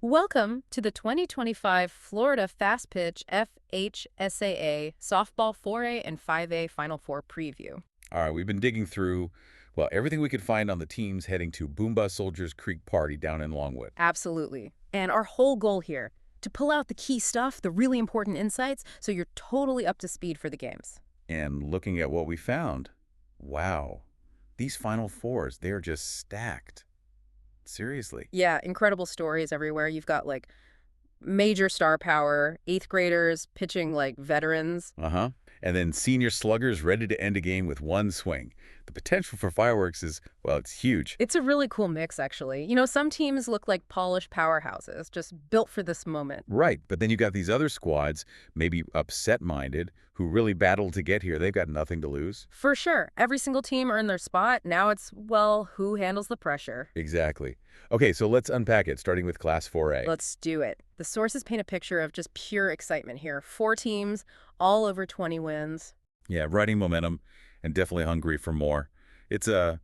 Welcome to the 2025 Florida Fastpitch FHSAA Softball 4A and 5A Final Four preview. All right, we've been digging through, well, everything we could find on the teams heading to Boombah-Soldiers Creek Park down in Longwood. Absolutely. And our whole goal here, to pull out the key stuff, the really important insights, so you're totally up to speed for the games. And looking at what we found, wow, these Final Fours, they're just stacked. Seriously. Yeah, incredible stories everywhere. You've got major star power, eighth graders pitching like veterans. Uh-huh. And then senior sluggers ready to end a game with one swing. The potential for fireworks is, well, it's huge. It's a really cool mix, actually. You know, some teams look like polished powerhouses, just built for this moment. Right, but then you got these other squads, maybe upset-minded, who really battled to get here. They've got nothing to lose. For sure. Every single team earned their spot. Now it's, well, who handles the pressure? Exactly. Okay, so let's unpack it, starting with Class 4A. Let's do it. The sources paint a picture of just pure excitement here. 4 teams, all over 20 wins. Yeah, riding momentum and definitely hungry for more. It's a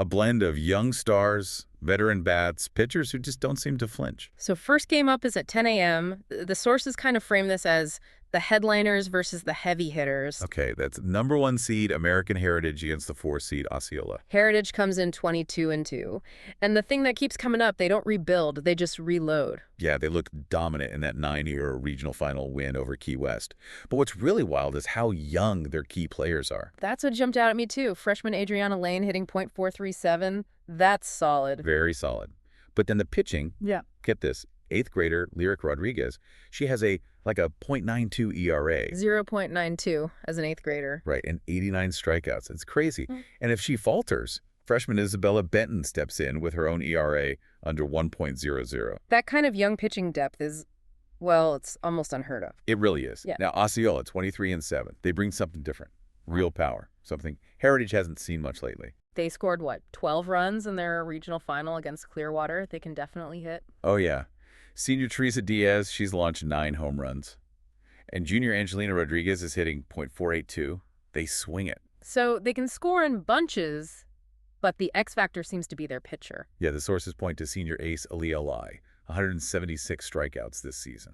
blend of young stars, veteran bats, pitchers who just don't seem to flinch. So first game up is at 10 a.m. The sources kind of frame this as the headliners versus the heavy hitters. Okay, that's number 1 seed American Heritage against the 4 seed Osceola. Heritage comes in 22-2. And the thing that keeps coming up, they don't rebuild, they just reload. Yeah, they look dominant in that 9-year regional final win over Key West. But what's really wild is how young their key players are. That's what jumped out at me, too. Freshman Adriana Lane hitting .437. That's solid. Very solid. But then the pitching, Yeah. get this, 8th grader Lyric Rodriguez, she has a .92 ERA. 0.92 as an 8th grader. Right, and 89 strikeouts. It's crazy. Mm. And if she falters, freshman Isabella Benton steps in with her own ERA under 1.00. That kind of young pitching depth is, well, it's almost unheard of. It really is. Yeah. Now, Osceola, 23-7. They bring something different. Real power. Something Heritage hasn't seen much lately. They scored, 12 runs in their regional final against Clearwater. They can definitely hit. Oh, yeah. Senior Teresa Diaz, she's launched 9 home runs. And junior Angelina Rodriguez is hitting .482. They swing it. So they can score in bunches, but the X factor seems to be their pitcher. Yeah, the sources point to senior ace Aaliyah Lai, 176 strikeouts this season.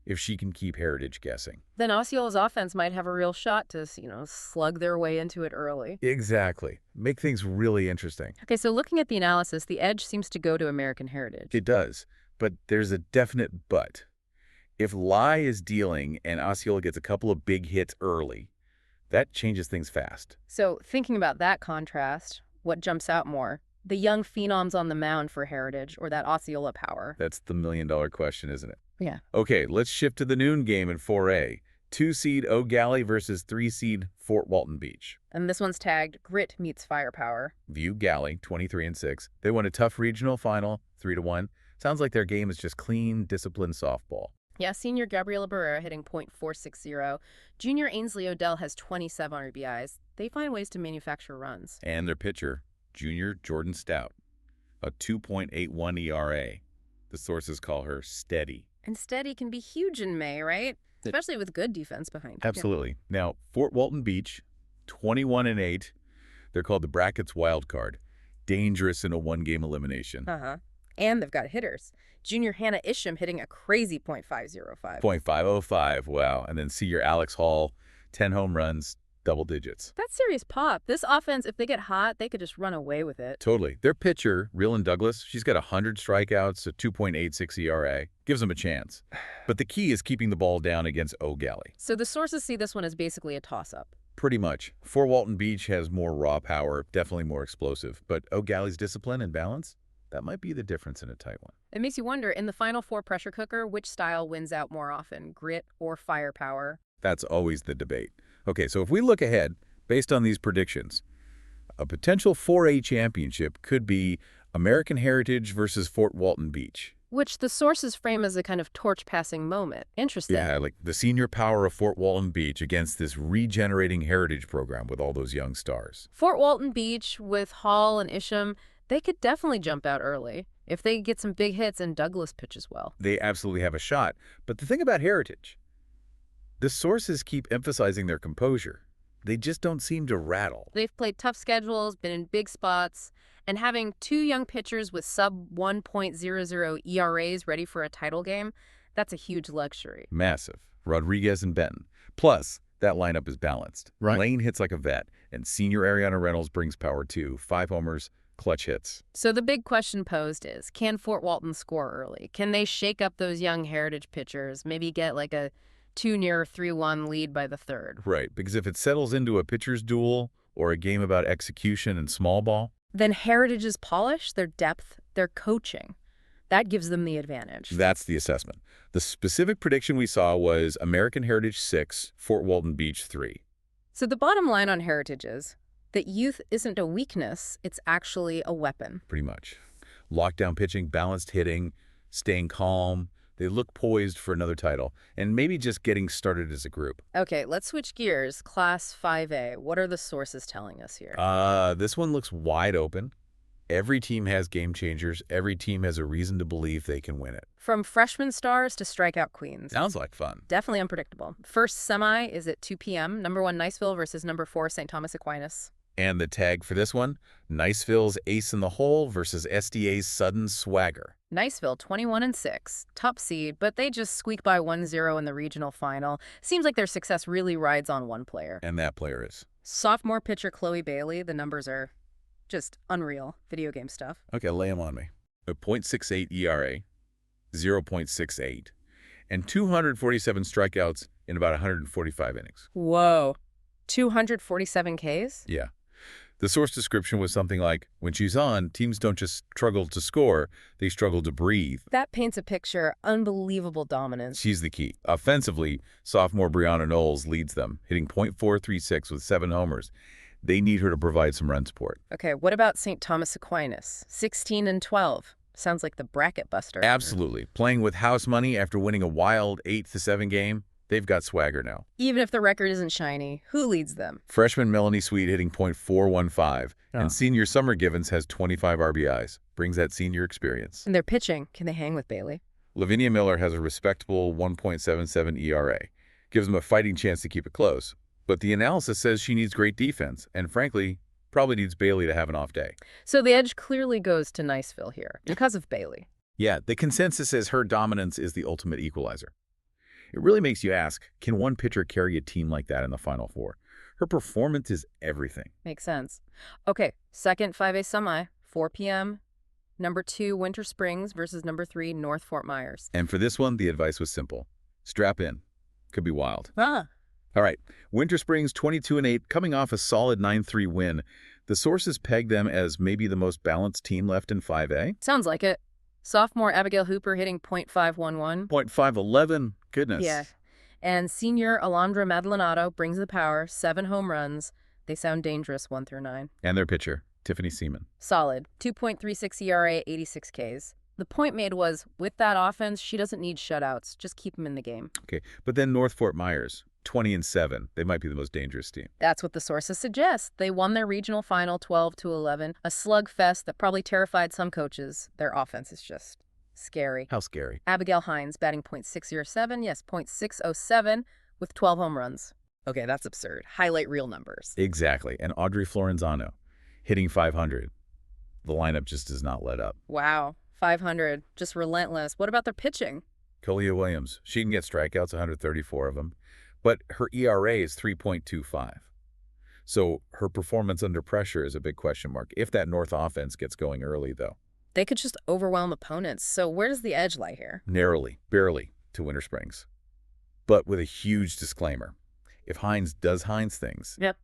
If she can keep Heritage guessing. Then Osceola's offense might have a real shot to, slug their way into it early. Exactly. Make things really interesting. Okay, so looking at the analysis, the edge seems to go to American Heritage. It does, but there's a definite but. If Lai is dealing and Osceola gets a couple of big hits early, that changes things fast. So thinking about that contrast, what jumps out more? The young phenoms on the mound for Heritage or that Osceola power? That's the million-dollar question, isn't it? Yeah. Okay, let's shift to the noon game in 4A. 2-seed Gallie versus 3-seed Fort Walton Beach. And this one's tagged Grit Meets Firepower. View Gallie, 23-6. They won a tough regional final, 3-1. Sounds like their game is just clean, disciplined softball. Yeah, senior Gabriela Barrera hitting .460. Junior Ainsley Odell has 27 RBIs. They find ways to manufacture runs. And their pitcher, junior Jordan Stout, a 2.81 ERA. The sources call her steady. And steady can be huge in May, right? Especially with good defense behind. Absolutely. Now, Fort Walton Beach, 21-8. They're called the Brackets Wild Card. Dangerous in a 1-game elimination. Uh-huh. And they've got hitters. Junior Hannah Isham hitting a crazy .505. .505, wow. And then senior Alex Hall, 10 home runs, double digits. That's serious pop. This offense, if they get hot, they could just run away with it. Totally. Their pitcher, Reelin Douglas, she's got 100 strikeouts, a 2.86 ERA. Gives them a chance. But the key is keeping the ball down against Gallie. So the sources see this one as basically a toss-up. Pretty much. Fort Walton Beach has more raw power, definitely more explosive. But Gallie's discipline and balance, that might be the difference in a tight one. It makes you wonder, in the Final Four pressure cooker, which style wins out more often, grit or firepower? That's always the debate. Okay, so if we look ahead, based on these predictions, a potential 4A championship could be American Heritage versus Fort Walton Beach. Which the sources frame as a kind of torch-passing moment. Interesting. Yeah, like the senior power of Fort Walton Beach against this regenerating heritage program with all those young stars. Fort Walton Beach with Hall and Isham, they could definitely jump out early if they get some big hits and Douglas pitches well. They absolutely have a shot. But the thing about Heritage, the sources keep emphasizing their composure. They just don't seem to rattle. They've played tough schedules, been in big spots, and having two young pitchers with sub 1.00 ERAs ready for a title game, that's a huge luxury. Massive. Rodriguez and Benton. Plus, that lineup is balanced. Right. Lane hits like a vet, and senior Ariana Reynolds brings power too. 5 homers, clutch hits. So the big question posed is, can Fort Walton score early? Can they shake up those young heritage pitchers, maybe get like a 2-near 3-1 lead by the third? Right, because if it settles into a pitcher's duel or a game about execution and small ball, Then Heritage's polish, their depth, their coaching, that gives them the advantage. that's the assessment. The specific prediction we saw was American Heritage 6, Fort Walton Beach 3. So the bottom line on Heritage is that youth isn't a weakness, it's actually a weapon. Pretty much. Lockdown pitching, balanced hitting, staying calm. They look poised for another title, and maybe just getting started as a group. Okay, let's switch gears. Class 5A, what are the sources telling us here? This one looks wide open. Every team has game changers. Every team has a reason to believe they can win it. From freshman stars to strikeout queens. Sounds like fun. Definitely unpredictable. First semi is at 2 p.m. Number 1 Niceville versus number 4 St. Thomas Aquinas. And the tag for this one, Niceville's ace in the hole versus SDA's sudden swagger. Niceville 21-6, top seed, but they just squeak by 1-0 in the regional final. Seems like their success really rides on one player. And that player is. Sophomore pitcher Chloe Bailey, the numbers are just unreal. Video game stuff. Okay, lay him on me. A .68 ERA, 0.68, and 247 strikeouts in about 145 innings. Whoa. 247 Ks? Yeah. The source description was something like, when she's on, teams don't just struggle to score, they struggle to breathe. That paints a picture. Unbelievable dominance. She's the key. Offensively, sophomore Brianna Knowles leads them, hitting .436 with 7 homers. They need her to provide some run support. Okay, what about St. Thomas Aquinas? 16-12. Sounds like the bracket buster. Absolutely. Playing with house money after winning a wild 8-7 game, they've got swagger now. Even if the record isn't shiny, who leads them? Freshman Melanie Sweet hitting .415, Oh. and senior Summer Givens has 25 RBIs. Brings that senior experience. And they're pitching. Can they hang with Bailey? Lavinia Miller has a respectable 1.77 ERA. Gives them a fighting chance to keep it close. But the analysis says she needs great defense, and frankly, probably needs Bailey to have an off day. So the edge clearly goes to Niceville here, because of Bailey. Yeah, the consensus is her dominance is the ultimate equalizer. It really makes you ask, can one pitcher carry a team like that in the Final Four? Her performance is everything. Makes sense. Okay, second 5A semi, 4 p.m. Number 2, Winter Springs versus number 3, North Fort Myers. And for this one, the advice was simple. Strap in. Could be wild. Ah. All right, Winter Springs 22-8, coming off a solid 9-3 win. The sources peg them as maybe the most balanced team left in 5A. Sounds like it. Sophomore Abigail Hooper hitting .511. .511, goodness. Yeah. And senior Alondra Madalinato brings the power, 7 home runs. They sound dangerous 1-9. And their pitcher, Tiffany Seaman. Solid. 2.36 ERA, 86 Ks. The point made was, with that offense, she doesn't need shutouts. Just keep them in the game. Okay, but then North Fort Myers, 20-7. They might be the most dangerous team. That's what the sources suggest. They won their regional final 12-11, a slugfest that probably terrified some coaches. Their offense is just scary. How scary. Abigail Hines batting .607, yes, .607 with 12 home runs. Okay, that's absurd. Highlight real numbers. Exactly. And Audrey Florenzano, hitting .500. The lineup just does not let up. Wow, 500, just relentless. What about their pitching? Kalia Williams, she can get strikeouts, 134 of them. But her ERA is 3.25. So her performance under pressure is a big question mark. If that North offense gets going early, though. They could just overwhelm opponents. So where does the edge lie here? Narrowly, barely, to Winter Springs. But with a huge disclaimer. If Hines does Hines things, Yep.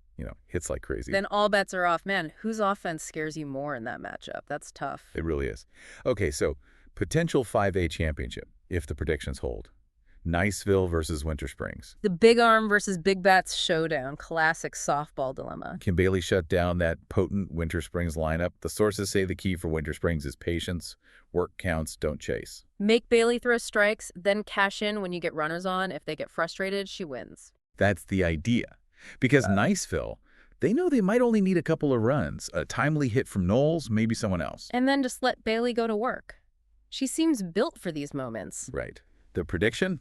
Hits like crazy. Then all bets are off. Man, whose offense scares you more in that matchup? That's tough. It really is. Okay, so potential 5A championship, if the predictions hold. Niceville versus Winter Springs. The big arm versus big bats showdown. Classic softball dilemma. Can Bailey shut down that potent Winter Springs lineup? The sources say the key for Winter Springs is patience. Work counts, don't chase. Make Bailey throw strikes, then cash in when you get runners on. If they get frustrated, she wins. That's the idea. Because Niceville, they know they might only need a couple of runs. A timely hit from Knowles, maybe someone else. And then just let Bailey go to work. She seems built for these moments. Right. The prediction?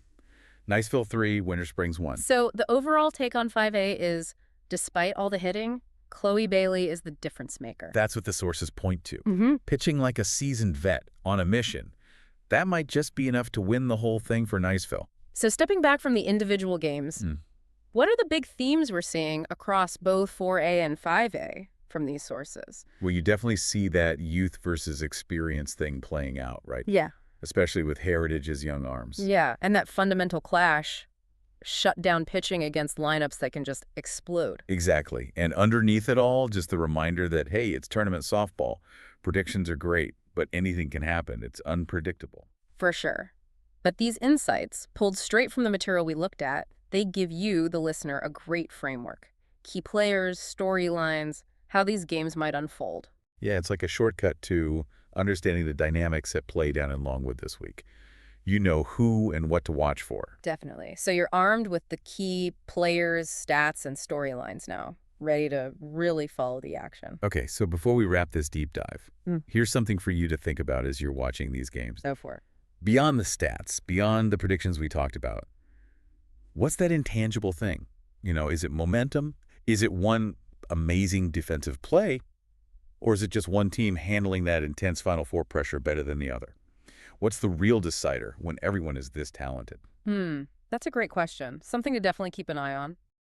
Niceville 3, Winter Springs 1. So the overall take on 5A is Despite all the hitting, Chloe Bailey is the difference maker. That's what the sources point to. Mm-hmm. Pitching like a seasoned vet on a mission. That might just be enough to win the whole thing for Niceville. So stepping back from the individual games, what are the big themes we're seeing across both 4A and 5A from these sources? Well, you definitely see that youth versus experience thing playing out, right? Yeah. Especially with Heritage as young arms. Yeah, and that fundamental clash, shut down pitching against lineups that can just explode. Exactly. And underneath it all, just the reminder that, hey, it's tournament softball. Predictions are great, but anything can happen. It's unpredictable. For sure. But these insights, pulled straight from the material we looked at, they give you, the listener, a great framework. Key players, storylines, how these games might unfold. Yeah, it's like a shortcut to understanding the dynamics at play down in Longwood this week. You know who and what to watch for. Definitely. So you're armed with the key players, stats, and storylines now, ready to really follow the action. Okay, so before we wrap this deep dive, here's something for you to think about as you're watching these games. Go for it. Beyond the stats, beyond the predictions we talked about, what's that intangible thing? Is it momentum? Is it one amazing defensive play? Or is it just one team handling that intense Final Four pressure better than the other? What's the real decider when everyone is this talented? That's a great question. Something to definitely keep an eye on.